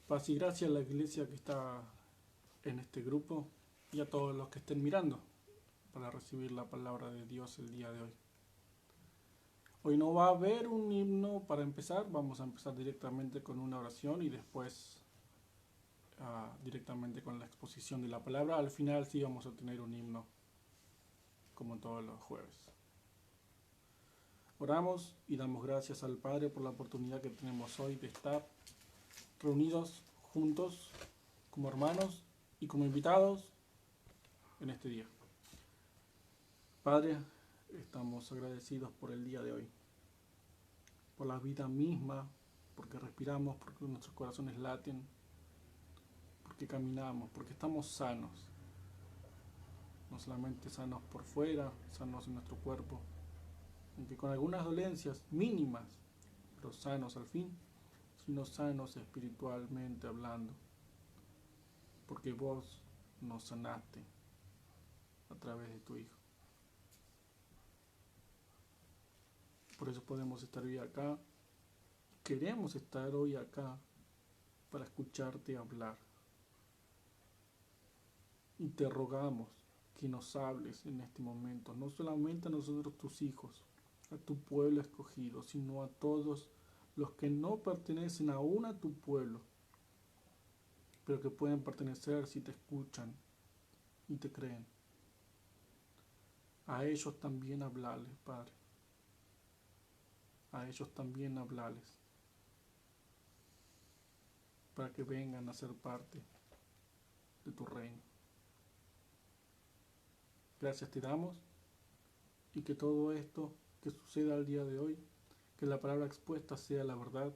Paz y gracia a la iglesia que está en este grupo y a todos los que estén mirando para recibir la palabra de Dios el día de hoy. Hoy no va a haber un himno para empezar, vamos a empezar directamente con una oración y después directamente con la exposición de la palabra. Al final sí vamos a tener un himno como todos los jueves. Oramos y damos gracias al Padre por la oportunidad que tenemos hoy de estar reunidos juntos como hermanos y como invitados en este día. Padre, estamos agradecidos por el día de hoy, por la vida misma, porque respiramos, porque nuestros corazones laten, porque caminamos, porque estamos sanos, no solamente sanos por fuera, sanos en nuestro cuerpo, aunque con algunas dolencias mínimas, pero sanos al fin, sino sanos espiritualmente hablando, porque vos nos sanaste a través de tu Hijo. Por eso podemos estar hoy acá, queremos estar hoy acá para escucharte hablar. Y te rogamos que nos hables en este momento, no solamente a nosotros tus hijos, a tu pueblo escogido, sino a todos los que no pertenecen aún a tu pueblo, pero que pueden pertenecer si te escuchan y te creen. A ellos también hablales, Padre. A ellos también hablales, para que vengan a ser parte de tu reino. Gracias te damos y que todo esto que suceda al día de hoy, que la palabra expuesta sea la verdad,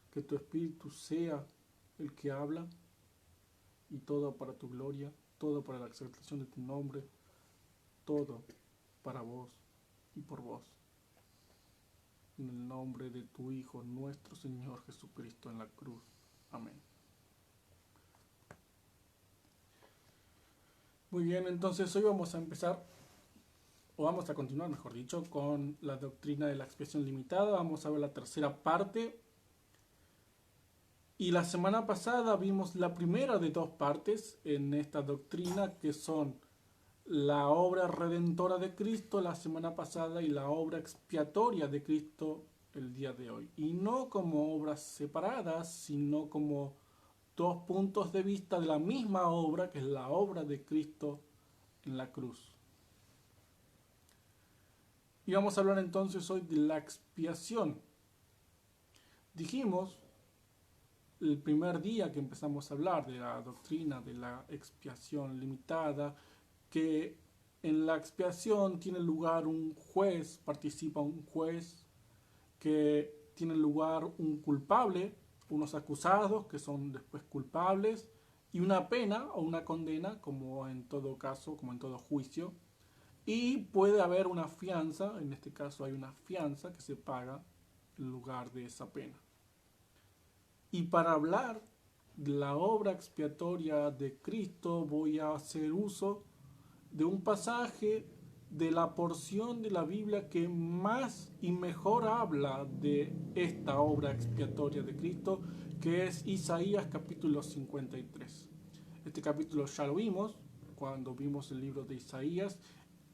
que tu Espíritu sea el que habla y todo para tu gloria, todo para la exaltación de tu nombre, todo para vos y por vos. En el nombre de tu Hijo, nuestro Señor Jesucristo en la cruz. Amén. Muy bien, entonces hoy vamos a empezar, o vamos a continuar, mejor dicho, con la doctrina de la expiación limitada. Vamos a ver la tercera parte. Y la semana pasada vimos la primera de dos partes en esta doctrina, que son la obra redentora de Cristo la semana pasada y la obra expiatoria de Cristo el día de hoy. Y no como obras separadas, sino como dos puntos de vista de la misma obra, que es la obra de Cristo en la cruz. Y vamos a hablar entonces hoy de la expiación. Dijimos el primer día que empezamos a hablar de la doctrina de la expiación limitada, que en la expiación tiene lugar un juez, participa un juez, que tiene lugar un culpable, unos acusados que son después culpables, y una pena o una condena, como en todo caso, como en todo juicio, y puede haber una fianza, en este caso hay una fianza que se paga en lugar de esa pena. Y para hablar de la obra expiatoria de Cristo voy a hacer uso de un pasaje de la porción de la Biblia que más y mejor habla de esta obra expiatoria de Cristo, que es Isaías capítulo 53. Este capítulo ya lo vimos cuando vimos el libro de Isaías,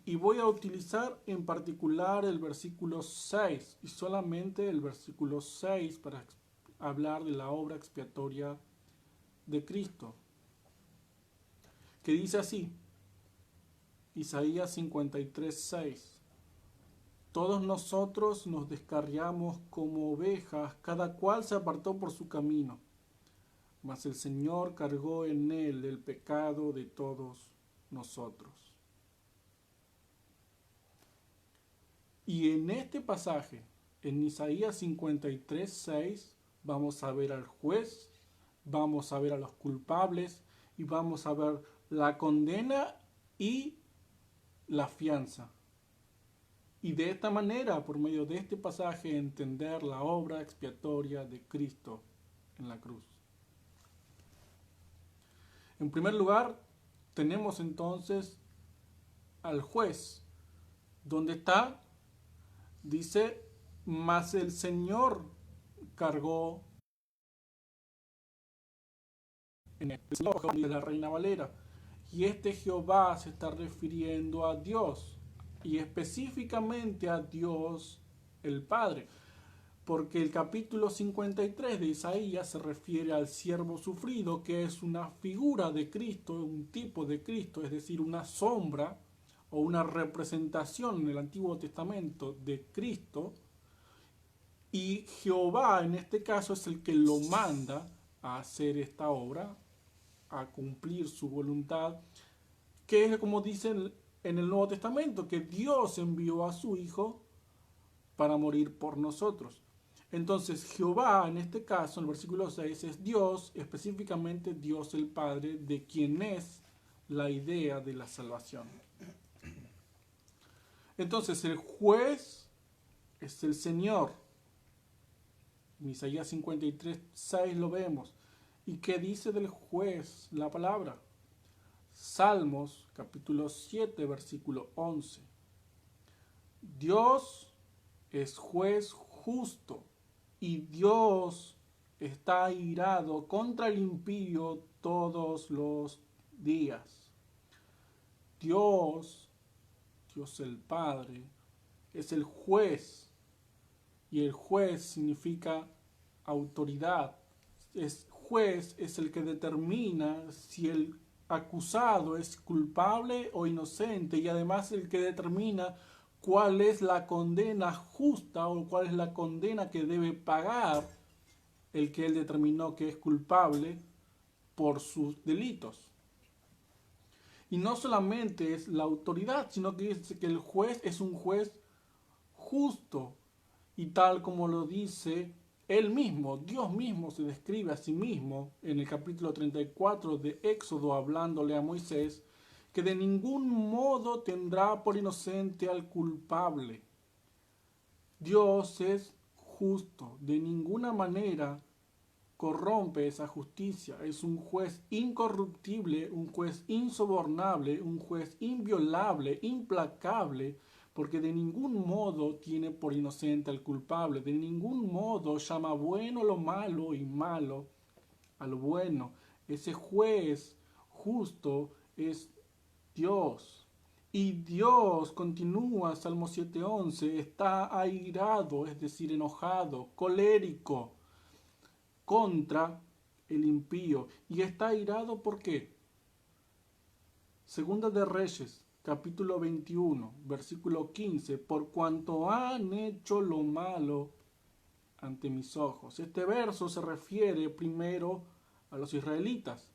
y voy a utilizar en particular el versículo 6 y solamente el versículo 6 para hablar de la obra expiatoria de Cristo, que dice así: Isaías 53:6. Todos nosotros nos descarriamos como ovejas, cada cual se apartó por su camino, mas el Señor cargó en él el pecado de todos nosotros. Y en este pasaje, en Isaías 53:6, vamos a ver al juez, vamos a ver a los culpables y vamos a ver la condena y la fianza. Y de esta manera, por medio de este pasaje, entender la obra expiatoria de Cristo en la cruz. En primer lugar, tenemos entonces al juez. ¿Dónde está? Dice, mas el Señor cargó en el Señor de la Reina Valera. Y este Jehová se está refiriendo a Dios, y específicamente a Dios el Padre, porque el capítulo 53 de Isaías se refiere al siervo sufrido, que es una figura de Cristo, un tipo de Cristo, es decir, una sombra o una representación en el Antiguo Testamento de Cristo, y Jehová en este caso es el que lo manda a hacer esta obra, a cumplir su voluntad, que es como dicen en el Nuevo Testamento, que Dios envió a su Hijo para morir por nosotros. Entonces Jehová en este caso, en el versículo 6, es Dios, específicamente Dios el Padre, de quien es la idea de la salvación. Entonces el juez es el Señor. En Isaías 53, 6 lo vemos. ¿Y qué dice del juez la palabra? Salmos capítulo 7, versículo 11. Dios es juez justo y Dios está airado contra el impío todos los días. Dios el Padre, es el juez, y el juez significa autoridad. Juez es el que determina si el acusado es culpable o inocente, y además el que determina cuál es la condena justa o cuál es la condena que debe pagar el que él determinó que es culpable por sus delitos. Y no solamente es la autoridad, sino que dice que el juez es un juez justo, y tal como lo dice él mismo, Dios mismo se describe a sí mismo en el capítulo 34 de Éxodo, hablándole a Moisés, que de ningún modo tendrá por inocente al culpable. Dios es justo, de ninguna manera corrompe esa justicia. Es un juez incorruptible, un juez insobornable, un juez inviolable, implacable, porque de ningún modo tiene por inocente al culpable, de ningún modo llama bueno lo malo y malo a lo bueno. Ese juez justo es Dios. Y Dios, continúa Salmo 7:11, está airado, es decir, enojado, colérico contra el impío. Y está airado ¿por qué? Segunda de Reyes, capítulo 21, versículo 15, por cuanto han hecho lo malo ante mis ojos. Este verso se refiere primero a los israelitas,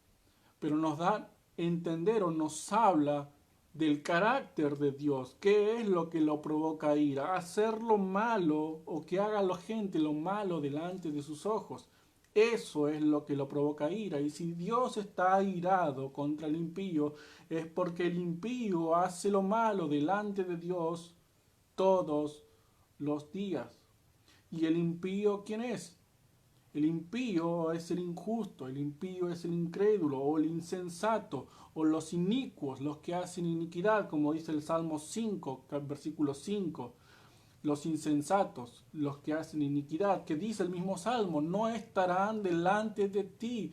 pero nos da a entender o nos habla del carácter de Dios. ¿Qué es lo que lo provoca ira? Hacer lo malo, o que haga la gente lo malo delante de sus ojos. Eso es lo que lo provoca ira. Y si Dios está airado contra el impío, es porque el impío hace lo malo delante de Dios todos los días. ¿Y el impío quién es? El impío es el injusto, el impío es el incrédulo o el insensato o los inicuos, los que hacen iniquidad, como dice el Salmo 5, versículo 5. Los insensatos, los que hacen iniquidad, que dice el mismo Salmo, no estarán delante de ti.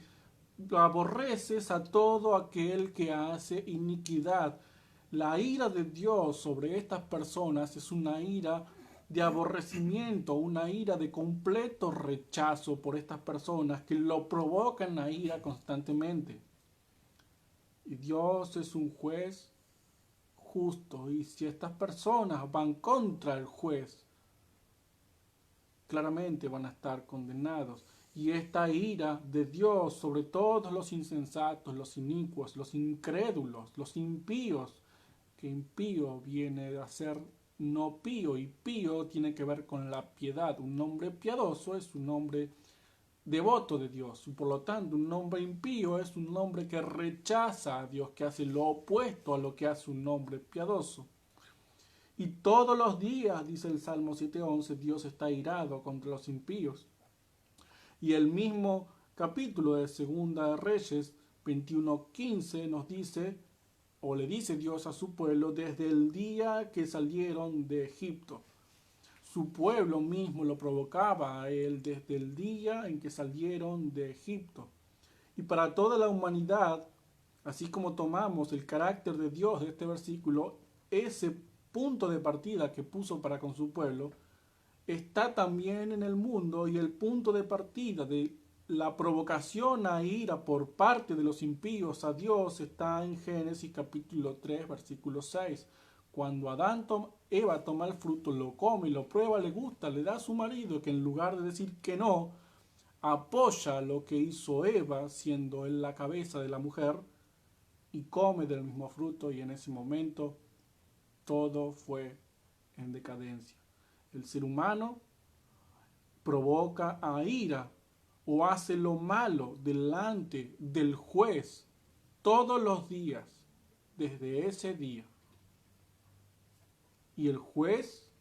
Aborreces a todo aquel que hace iniquidad. La ira de Dios sobre estas personas es una ira de aborrecimiento, una ira de completo rechazo por estas personas que lo provocan a ira constantemente. Y Dios es un juez justo, y si estas personas van contra el juez, claramente van a estar condenados. Y esta ira de Dios sobre todos los insensatos, los inicuos, los incrédulos, los impíos, que impío viene a ser no pío, y pío tiene que ver con la piedad. Un hombre piadoso es un hombre devoto de Dios, y por lo tanto un hombre impío es un hombre que rechaza a Dios, que hace lo opuesto a lo que hace un hombre piadoso. Y todos los días, dice el Salmo 7:11, Dios está airado contra los impíos. Y el mismo capítulo de Segunda de Reyes 21:15 nos dice, o le dice Dios a su pueblo, desde el día que salieron de Egipto. Su pueblo mismo lo provocaba a él desde el día en que salieron de Egipto. Y para toda la humanidad, así como tomamos el carácter de Dios de este versículo, ese punto de partida que puso para con su pueblo, está también en el mundo, y el punto de partida de la provocación a ira por parte de los impíos a Dios está en Génesis capítulo 3, versículo 6. Cuando Eva toma el fruto, lo come, lo prueba, le gusta, le da a su marido, que en lugar de decir que no, apoya lo que hizo Eva, siendo él la cabeza de la mujer, y come del mismo fruto, y en ese momento todo fue en decadencia. El ser humano provoca a ira o hace lo malo delante del juez todos los días desde ese día. Y el juez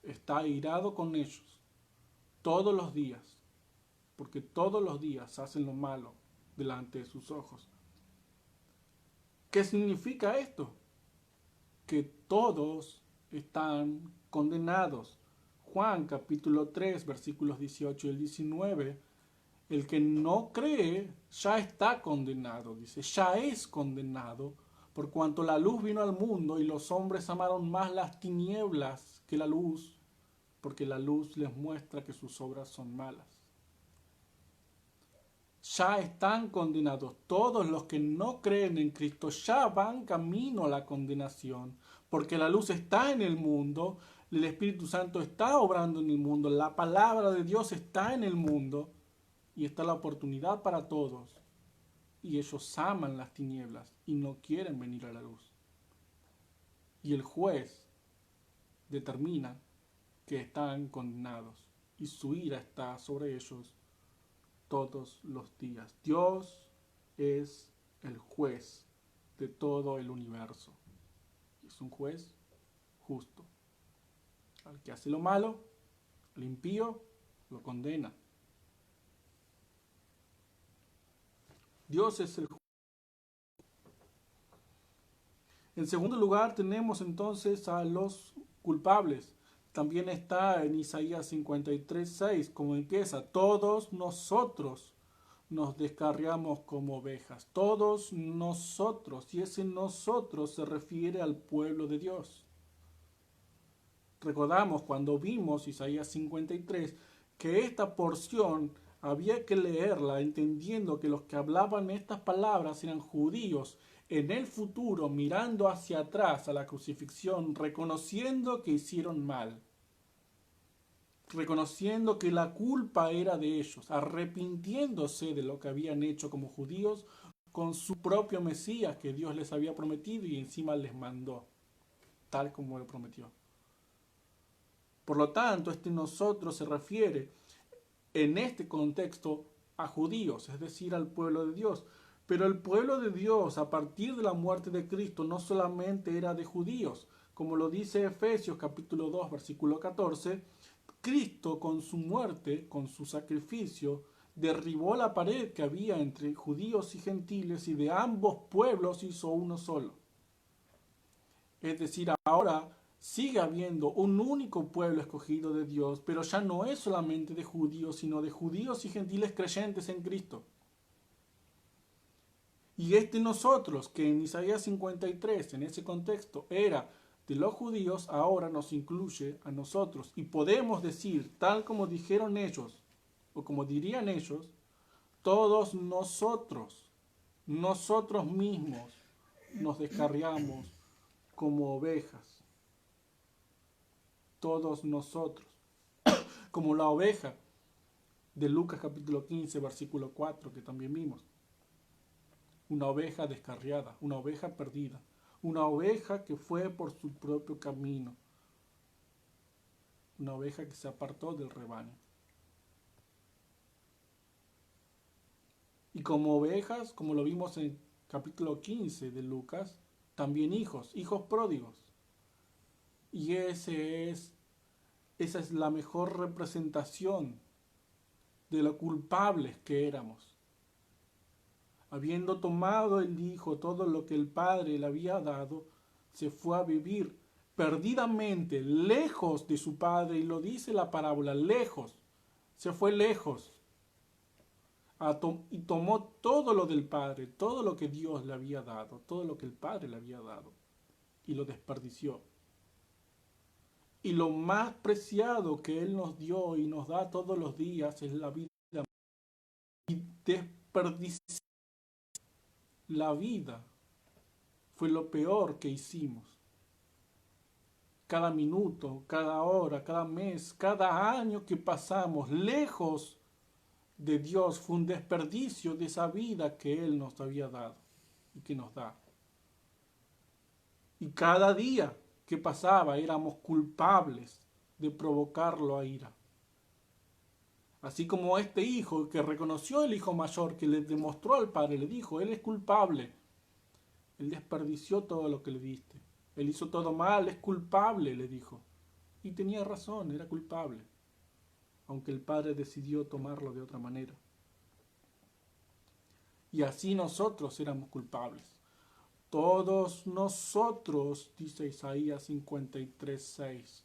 está airado con ellos todos los días, porque todos los días hacen lo malo delante de sus ojos. ¿Qué significa esto? Que todos están condenados. Juan capítulo 3 versículos 18 y 19, el que no cree ya está condenado, dice, ya es condenado, por cuanto la luz vino al mundo y los hombres amaron más las tinieblas que la luz, porque la luz les muestra que sus obras son malas. Ya están condenados. Todos los que no creen en Cristo ya van camino a la condenación, porque la luz está en el mundo, el Espíritu Santo está obrando en el mundo, la palabra de Dios está en el mundo, y está la oportunidad para todos. Y ellos aman las tinieblas y no quieren venir a la luz. Y el juez determina que están condenados, y su ira está sobre ellos todos los días. Dios es el juez de todo el universo. Es un juez justo. Al que hace lo malo, al impío, lo condena. Dios es el juez. En segundo lugar tenemos entonces a los culpables. También está en Isaías 53:6, como empieza: todos nosotros nos descarriamos como ovejas, todos nosotros, y ese nosotros se refiere al pueblo de Dios. Recordamos cuando vimos Isaías 53 que esta porción había que leerla entendiendo que los que hablaban estas palabras eran judíos en el futuro, mirando hacia atrás a la crucifixión, reconociendo que hicieron mal, reconociendo que la culpa era de ellos, arrepintiéndose de lo que habían hecho como judíos con su propio Mesías que Dios les había prometido y encima les mandó, tal como lo prometió. Por lo tanto, nosotros se refiere en este contexto a judíos, es decir, al pueblo de Dios. Pero el pueblo de Dios, a partir de la muerte de Cristo, no solamente era de judíos, como lo dice Efesios capítulo 2, versículo 14, Cristo con su muerte, con su sacrificio, derribó la pared que había entre judíos y gentiles y de ambos pueblos hizo uno solo. Es decir, ahora sigue habiendo un único pueblo escogido de Dios, pero ya no es solamente de judíos, sino de judíos y gentiles creyentes en Cristo. Y nosotros, que en Isaías 53, en ese contexto, era de los judíos, ahora nos incluye a nosotros. Y podemos decir, tal como dijeron ellos, o como dirían ellos, todos nosotros mismos, nos descarriamos como ovejas. Todos nosotros. Como la oveja de Lucas capítulo 15, versículo 4, que también vimos. Una oveja descarriada, una oveja perdida, una oveja que fue por su propio camino, una oveja que se apartó del rebaño. Y como ovejas, como lo vimos en capítulo 15 de Lucas, también hijos pródigos. Y esa es la mejor representación de lo culpables que éramos. Habiendo tomado el Hijo todo lo que el Padre le había dado, se fue a vivir perdidamente, lejos de su Padre, y lo dice la parábola, lejos, se fue lejos, y tomó todo lo del Padre, todo lo que Dios le había dado, todo lo que el Padre le había dado, y lo desperdició. Y lo más preciado que Él nos dio y nos da todos los días es la vida. Y desperdiciar la vida fue lo peor que hicimos. Cada minuto, cada hora, cada mes, cada año que pasamos lejos de Dios fue un desperdicio de esa vida que Él nos había dado y que nos da. Y cada día que pasaba éramos culpables de provocarlo a ira. Así como este hijo que reconoció el hijo mayor, que le demostró al padre, le dijo, él es culpable. Él desperdició todo lo que le diste. Él hizo todo mal, es culpable, le dijo. Y tenía razón, era culpable. Aunque el padre decidió tomarlo de otra manera. Y así nosotros éramos culpables. Todos nosotros, dice Isaías 53:6.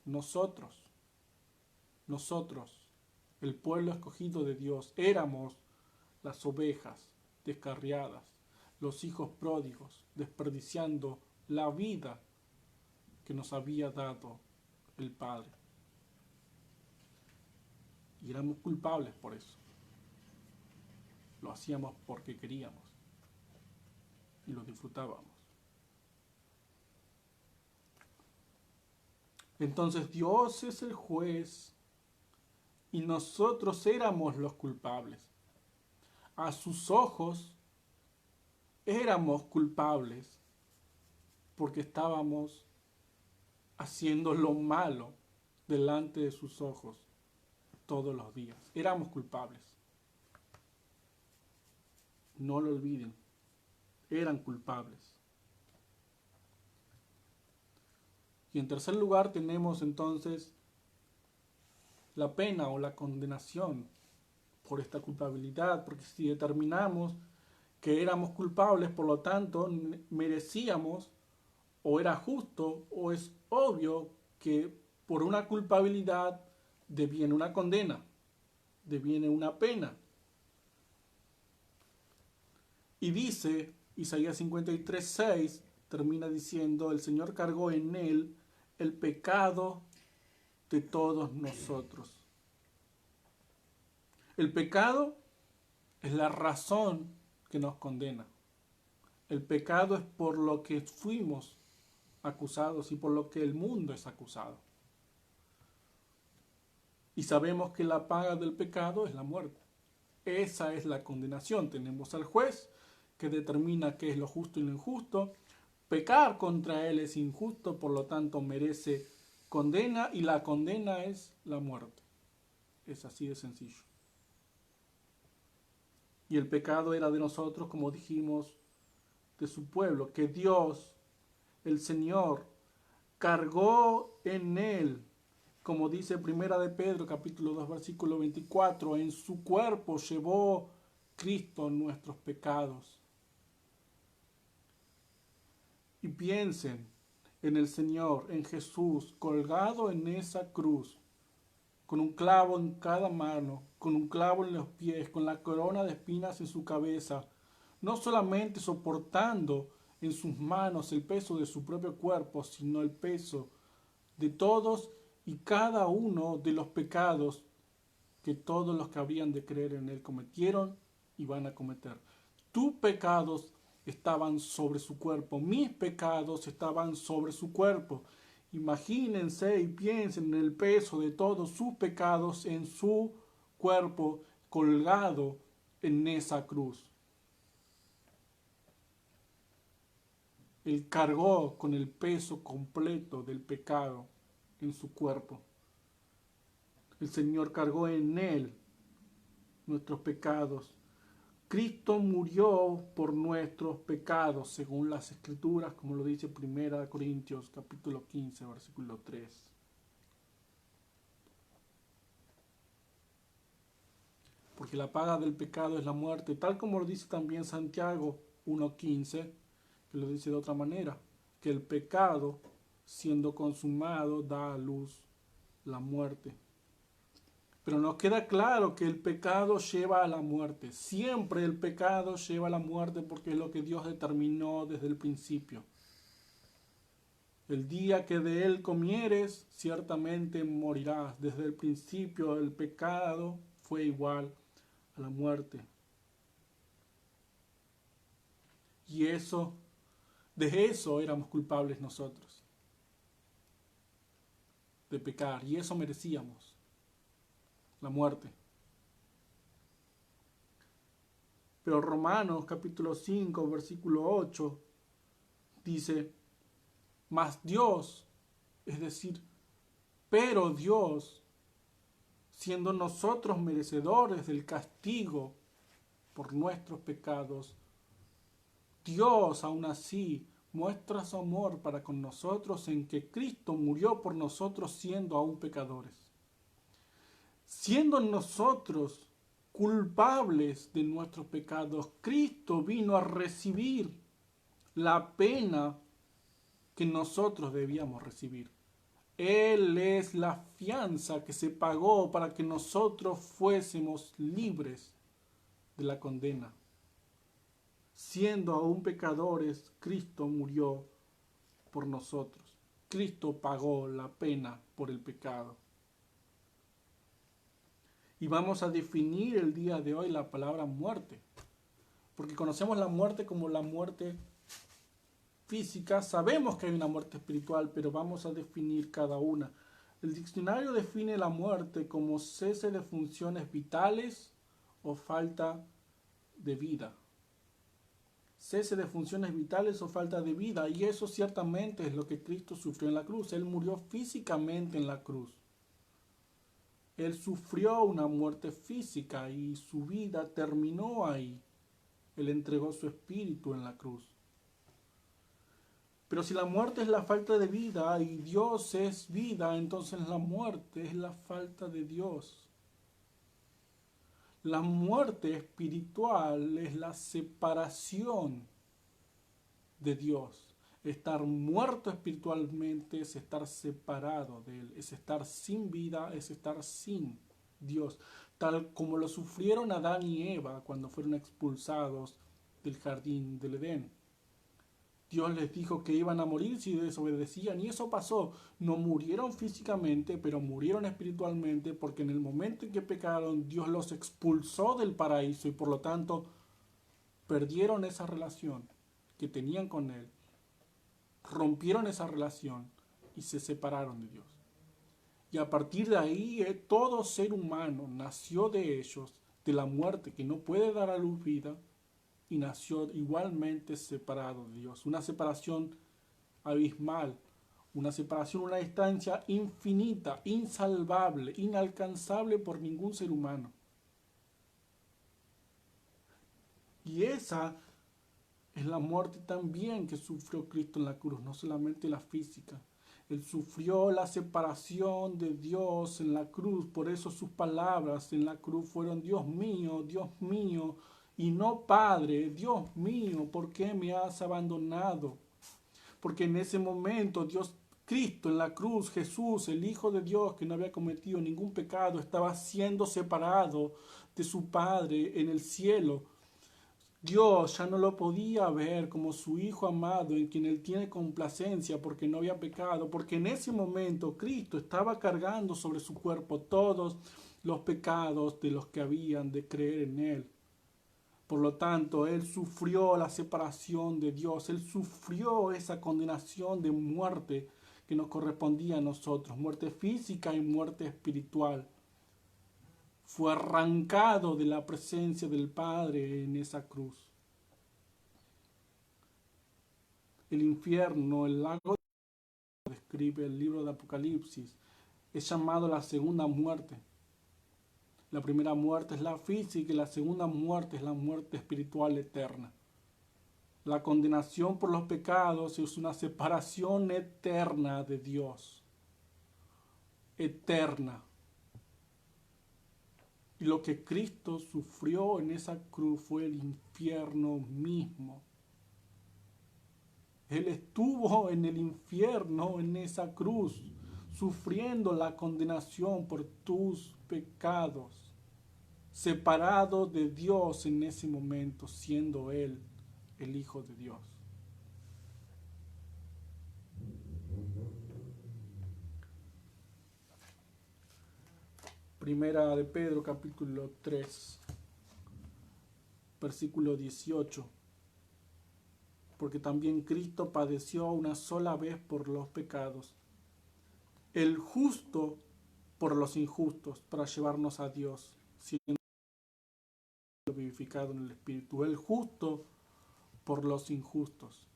Nosotros, el pueblo escogido de Dios, éramos las ovejas descarriadas, los hijos pródigos, desperdiciando la vida que nos había dado el Padre. Y éramos culpables por eso. Lo hacíamos porque queríamos y lo disfrutábamos. Entonces Dios es el juez y nosotros éramos los culpables. A sus ojos éramos culpables porque estábamos haciendo lo malo delante de sus ojos todos los días. Éramos culpables. No lo olviden, eran culpables. Y en tercer lugar tenemos entonces la pena o la condenación por esta culpabilidad, porque si determinamos que éramos culpables, por lo tanto merecíamos, o era justo, o es obvio que por una culpabilidad deviene una condena, deviene una pena. Y dice, Isaías 53:6, termina diciendo, el Señor cargó en él el pecado de todos nosotros. El pecado es la razón que nos condena. El pecado es por lo que fuimos acusados y por lo que el mundo es acusado. Y sabemos que la paga del pecado es la muerte. Esa es la condenación. Tenemos al juez que determina qué es lo justo y lo injusto. Pecar contra él es injusto, por lo tanto merece condena, y la condena es la muerte. Es así de sencillo. Y el pecado era de nosotros, como dijimos, de su pueblo, que Dios, el Señor, cargó en él, como dice Primera de Pedro, capítulo 2, versículo 24, en su cuerpo llevó Cristo nuestros pecados. Y piensen en el Señor, en Jesús, colgado en esa cruz, con un clavo en cada mano, con un clavo en los pies, con la corona de espinas en su cabeza, no solamente soportando en sus manos el peso de su propio cuerpo, sino el peso de todos y cada uno de los pecados que todos los que habrían de creer en él cometieron y van a cometer. Tus pecados estaban sobre su cuerpo, mis pecados estaban sobre su cuerpo. Imagínense y piensen en el peso de todos sus pecados en su cuerpo colgado en esa cruz. Él cargó con el peso completo del pecado en su cuerpo. El Señor cargó en él nuestros pecados. Cristo murió por nuestros pecados, según las Escrituras, como lo dice 1 Corintios capítulo 15, versículo 3. Porque la paga del pecado es la muerte, tal como lo dice también Santiago 1:15, que lo dice de otra manera, que el pecado, siendo consumado, da a luz la muerte. Pero nos queda claro que el pecado lleva a la muerte. Siempre el pecado lleva a la muerte porque es lo que Dios determinó desde el principio. El día que de él comieres, ciertamente morirás. Desde el principio el pecado fue igual a la muerte. Y de eso éramos culpables nosotros, de pecar. Y eso merecíamos, la muerte. Pero Romanos capítulo 5, versículo 8, dice, mas Dios, es decir, pero Dios, siendo nosotros merecedores del castigo por nuestros pecados, Dios aún así muestra su amor para con nosotros en que Cristo murió por nosotros siendo aún pecadores. Siendo nosotros culpables de nuestros pecados, Cristo vino a recibir la pena que nosotros debíamos recibir. Él es la fianza que se pagó para que nosotros fuésemos libres de la condena. Siendo aún pecadores, Cristo murió por nosotros. Cristo pagó la pena por el pecado. Y vamos a definir el día de hoy la palabra muerte. Porque conocemos la muerte como la muerte física, sabemos que hay una muerte espiritual, pero vamos a definir cada una. El diccionario define la muerte como cese de funciones vitales o falta de vida. Cese de funciones vitales o falta de vida, y eso ciertamente es lo que Cristo sufrió en la cruz. Él murió físicamente en la cruz. Él sufrió una muerte física y su vida terminó ahí. Él entregó su espíritu en la cruz. Pero si la muerte es la falta de vida y Dios es vida, entonces la muerte es la falta de Dios. La muerte espiritual es la separación de Dios. Estar muerto espiritualmente es estar separado de Él, es estar sin vida, es estar sin Dios. Tal como lo sufrieron Adán y Eva cuando fueron expulsados del jardín del Edén. Dios les dijo que iban a morir si desobedecían, y eso pasó. No murieron físicamente, pero murieron espiritualmente, porque en el momento en que pecaron, Dios los expulsó del paraíso y por lo tanto perdieron esa relación que tenían con Él, rompieron esa relación y se separaron de Dios. Y a partir de ahí, todo ser humano nació de ellos, de la muerte que no puede dar a luz vida, y nació igualmente separado de Dios. Una separación abismal, una separación, una distancia infinita, insalvable, inalcanzable por ningún ser humano. Y esa es la muerte también que sufrió Cristo en la cruz, no solamente la física. Él sufrió la separación de Dios en la cruz, por eso sus palabras en la cruz fueron: Dios mío, y no Padre, Dios mío, ¿por qué me has abandonado? Porque en ese momento Cristo en la cruz, Jesús, el Hijo de Dios, que no había cometido ningún pecado, estaba siendo separado de su Padre en el cielo. Dios ya no lo podía ver como su Hijo amado en quien Él tiene complacencia porque no había pecado, porque en ese momento Cristo estaba cargando sobre su cuerpo todos los pecados de los que habían de creer en Él. Por lo tanto, Él sufrió la separación de Dios, Él sufrió esa condenación de muerte que nos correspondía a nosotros, muerte física y muerte espiritual. Fue arrancado de la presencia del Padre en esa cruz. El infierno, el lago que describe el libro de Apocalipsis, es llamado la segunda muerte. La primera muerte es la física y la segunda muerte es la muerte espiritual eterna. La condenación por los pecados es una separación eterna de Dios. Eterna. Y lo que Cristo sufrió en esa cruz fue el infierno mismo. Él estuvo en el infierno, en esa cruz, sufriendo la condenación por tus pecados, separado de Dios en ese momento, siendo Él el Hijo de Dios. Primera de Pedro, capítulo 3, versículo 18. Porque también Cristo padeció una sola vez por los pecados, el justo por los injustos, para llevarnos a Dios, siendo vivificado en el Espíritu. El justo por los injustos.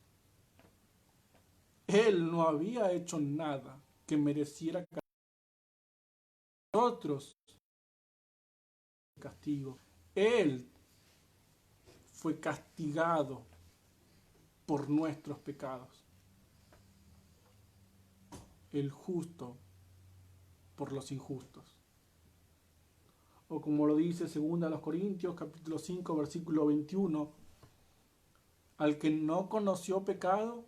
Él no había hecho nada que mereciera nosotros castigo. Él fue castigado por nuestros pecados. El justo por los injustos. O como lo dice 2 Corintios capítulo 5 versículo 21, al que no conoció pecado,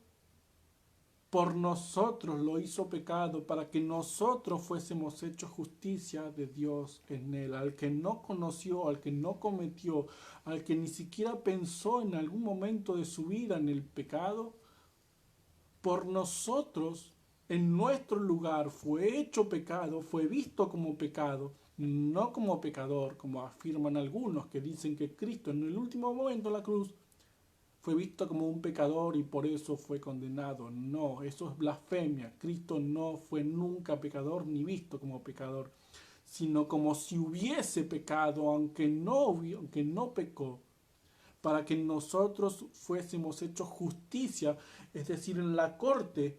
por nosotros lo hizo pecado, para que nosotros fuésemos hechos justicia de Dios en él. Al que no conoció, al que no cometió, al que ni siquiera pensó en algún momento de su vida en el pecado, por nosotros, en nuestro lugar, fue hecho pecado, fue visto como pecado, no como pecador, como afirman algunos que dicen que Cristo en el último momento en la cruz fue visto como un pecador y por eso fue condenado. No, eso es blasfemia. Cristo no fue nunca pecador ni visto como pecador, sino como si hubiese pecado, aunque no pecó, para que nosotros fuésemos hechos justicia, es decir, en la corte.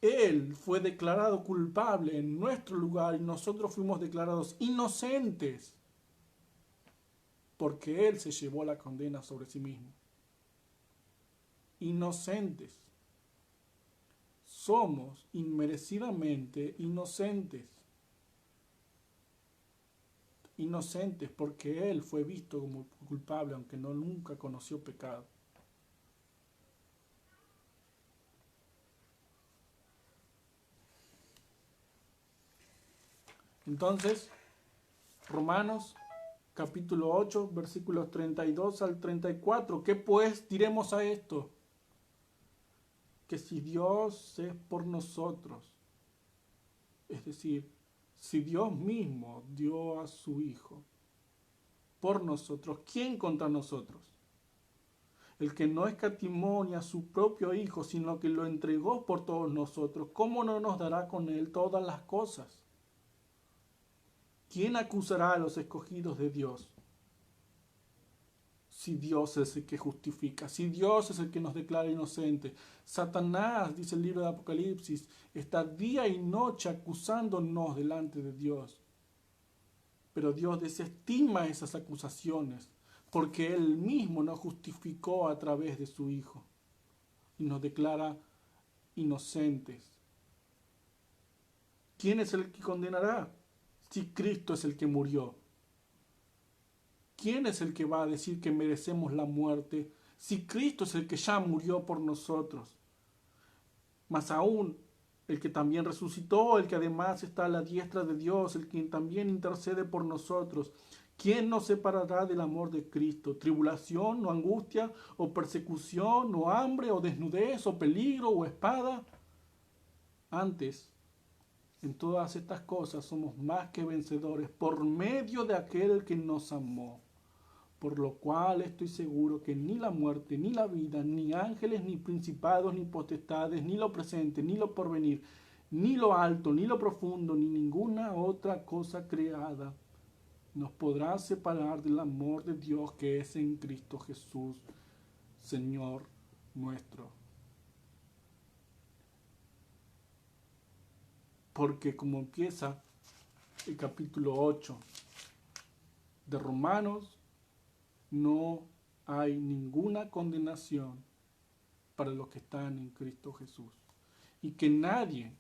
Él fue declarado culpable en nuestro lugar y nosotros fuimos declarados inocentes, porque Él se llevó la condena sobre sí mismo. Inocentes. Somos inmerecidamente inocentes. Inocentes porque Él fue visto como culpable, aunque no nunca conoció pecado. Entonces, Romanos capítulo 8, versículos 32 al 34. ¿Qué pues diremos a esto? Que si Dios es por nosotros, es decir, si Dios mismo dio a su Hijo por nosotros, ¿quién contra nosotros? El que no escatimó ni a su propio Hijo, sino que lo entregó por todos nosotros, ¿cómo no nos dará con Él todas las cosas? ¿Quién acusará a los escogidos de Dios? Si Dios es el que justifica, si Dios es el que nos declara inocentes. Satanás, dice el libro de Apocalipsis, está día y noche acusándonos delante de Dios. Pero Dios desestima esas acusaciones, porque Él mismo nos justificó a través de su Hijo y nos declara inocentes. ¿Quién es el que condenará? Si Cristo es el que murió. ¿Quién es el que va a decir que merecemos la muerte si Cristo es el que ya murió por nosotros? Más aún, el que también resucitó, el que además está a la diestra de Dios, el que también intercede por nosotros. ¿Quién nos separará del amor de Cristo? ¿Tribulación o angustia o persecución o hambre o desnudez o peligro o espada? Antes, en todas estas cosas somos más que vencedores por medio de aquel que nos amó. Por lo cual estoy seguro que ni la muerte, ni la vida, ni ángeles, ni principados, ni potestades, ni lo presente, ni lo porvenir, ni lo alto, ni lo profundo, ni ninguna otra cosa creada nos podrá separar del amor de Dios que es en Cristo Jesús, Señor nuestro. Porque como empieza el capítulo 8 de Romanos, no hay ninguna condenación para los que están en Cristo Jesús. Y que nadie,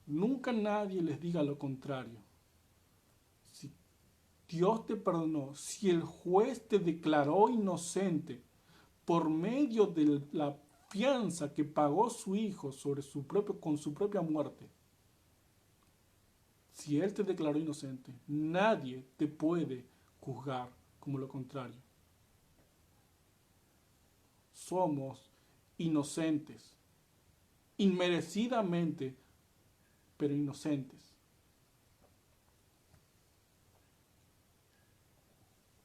nunca nadie les diga lo contrario. Si Dios te perdonó, si el juez te declaró inocente por medio de la fianza que pagó su Hijo con su propia muerte, Si Él te declaró inocente, nadie te puede juzgar como lo contrario. Somos inocentes, inmerecidamente, pero inocentes.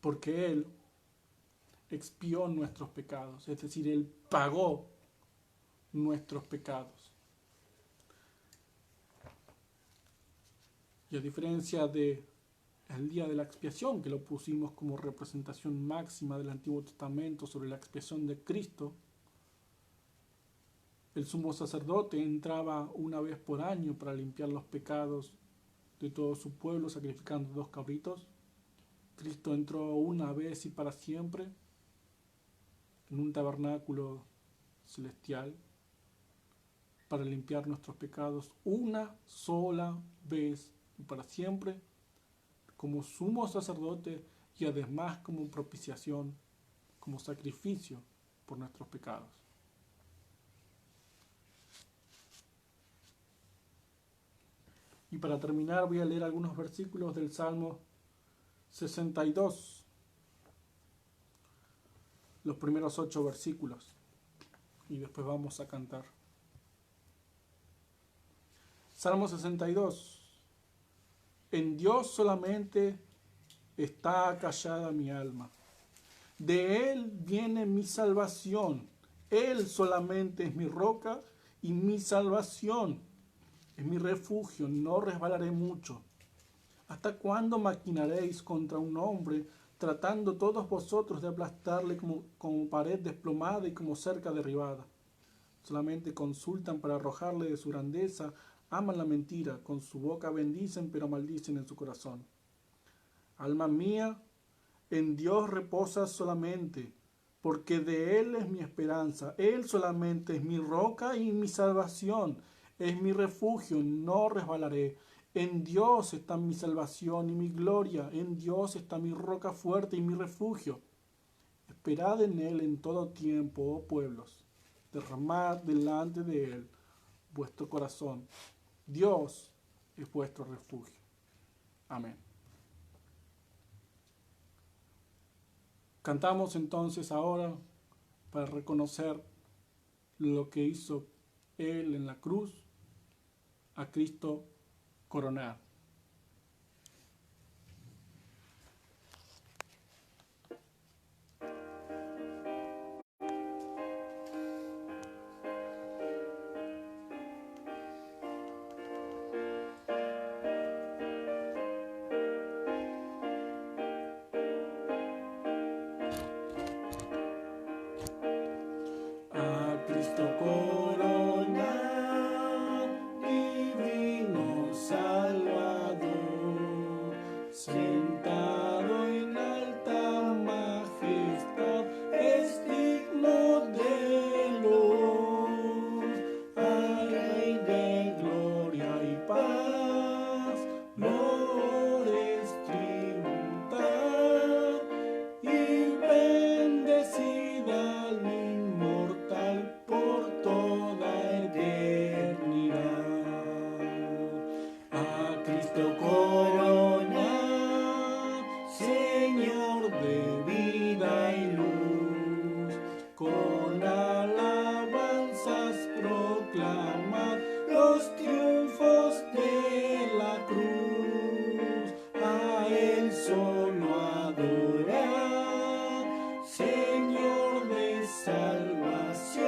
Porque Él expió nuestros pecados, es decir, Él pagó nuestros pecados. Y a diferencia de el día de la expiación, que lo pusimos como representación máxima del Antiguo Testamento sobre la expiación de Cristo, el sumo sacerdote entraba una vez por año para limpiar los pecados de todo su pueblo, sacrificando 2 cabritos. Cristo entró una vez y para siempre en un tabernáculo celestial para limpiar nuestros pecados una sola vez y para siempre, como sumo sacerdote y además como propiciación, como sacrificio por nuestros pecados. Y para terminar voy a leer algunos versículos del Salmo 62, los primeros 8 versículos, y después vamos a cantar. Salmo 62. En Dios solamente está acallada mi alma. De Él viene mi salvación. Él solamente es mi roca y mi salvación. Es mi refugio, no resbalaré mucho. ¿Hasta cuándo maquinaréis contra un hombre, tratando todos vosotros de aplastarle como pared desplomada y como cerca derribada? Solamente consultan para arrojarle de su grandeza, aman la mentira, con su boca bendicen, pero maldicen en su corazón. Alma mía, en Dios reposa solamente, porque de Él es mi esperanza. Él solamente es mi roca y mi salvación, es mi refugio, no resbalaré. En Dios está mi salvación y mi gloria, en Dios está mi roca fuerte y mi refugio. Esperad en Él en todo tiempo, oh pueblos, derramad delante de Él vuestro corazón. Dios es vuestro refugio. Amén. Cantamos entonces ahora para reconocer lo que hizo Él en la cruz, a Cristo coronar. A Cristo coronar, divino Salvador, sentado en alta majestad, es digno de loor. Ay, Rey de gloria y paz, flores tributar y bendecida al inmortal por toda eternidad. A Cristo coronar, Señor de vida y luz, con alabanzas proclamad los triunfos de la cruz. A Él solo adorar, Señor de salvación,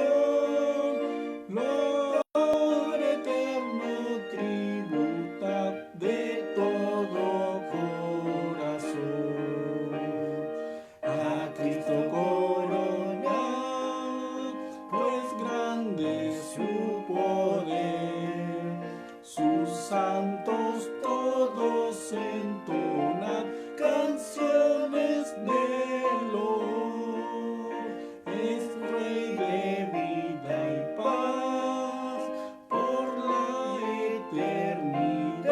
gloria eterno tributad de todo corazón. A Cristo coronar, pues grande es su poder, sus santos todos entonan canciones de loor. Es Rey de vida y paz por la eternidad.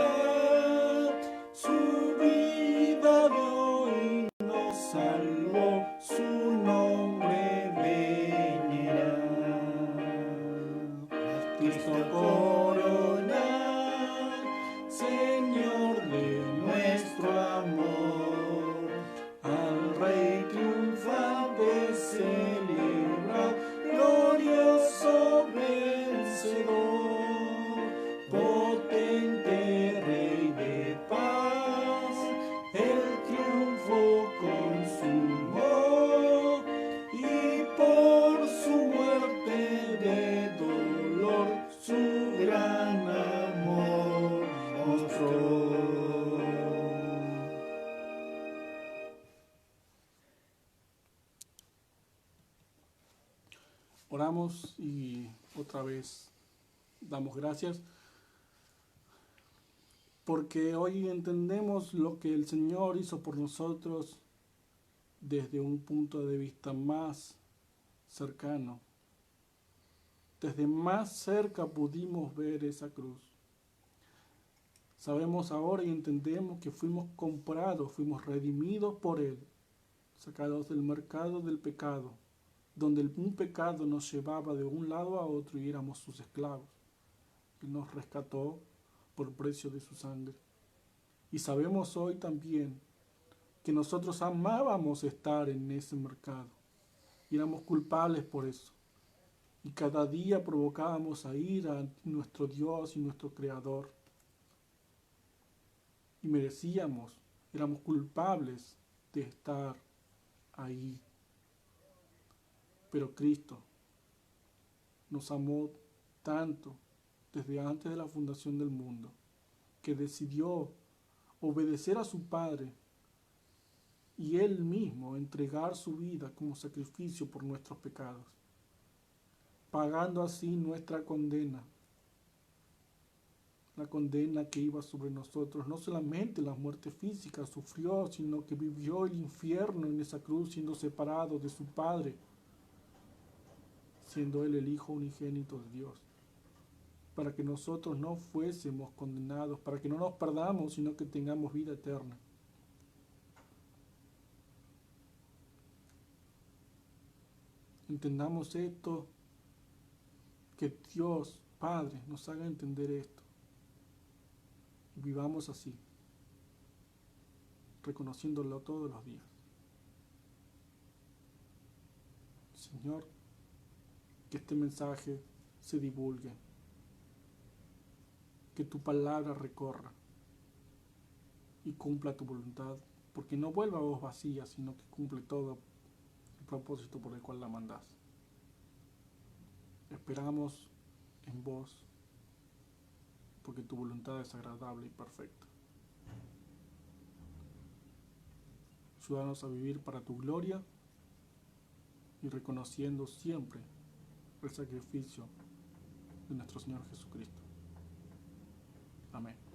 Su vida dio y nos salvó, su nombre venerar. A Cristo coronar, Señor Oramos y otra vez damos gracias porque hoy entendemos lo que el Señor hizo por nosotros desde un punto de vista más cercano. Desde más cerca pudimos ver esa cruz. Sabemos ahora y entendemos que fuimos comprados, fuimos redimidos por Él, sacados del mercado del pecado, donde un pecado nos llevaba de un lado a otro y éramos sus esclavos. Él nos rescató por precio de su sangre. Y sabemos hoy también que nosotros amábamos estar en ese mercado y éramos culpables por eso. Y cada día provocábamos a ir a nuestro Dios y nuestro Creador. Y merecíamos, éramos culpables de estar ahí. Pero Cristo nos amó tanto desde antes de la fundación del mundo que decidió obedecer a su Padre y Él mismo entregar su vida como sacrificio por nuestros pecados, pagando así nuestra condena, la condena que iba sobre nosotros. No solamente la muerte física sufrió, sino que vivió el infierno en esa cruz, siendo separado de su Padre, siendo Él el Hijo unigénito de Dios, para que nosotros no fuésemos condenados, para que no nos perdamos, sino que tengamos vida eterna. Entendamos esto, que Dios Padre nos haga entender esto. Y vivamos así, reconociéndolo todos los días. Señor, que este mensaje se divulgue, que tu palabra recorra y cumpla tu voluntad, porque no vuelva a vos vacía, sino que cumple todo el propósito por el cual la mandás. Esperamos en vos, porque tu voluntad es agradable y perfecta. Ayúdanos a vivir para tu gloria y reconociendo siempre el sacrificio de nuestro Señor Jesucristo. Amén.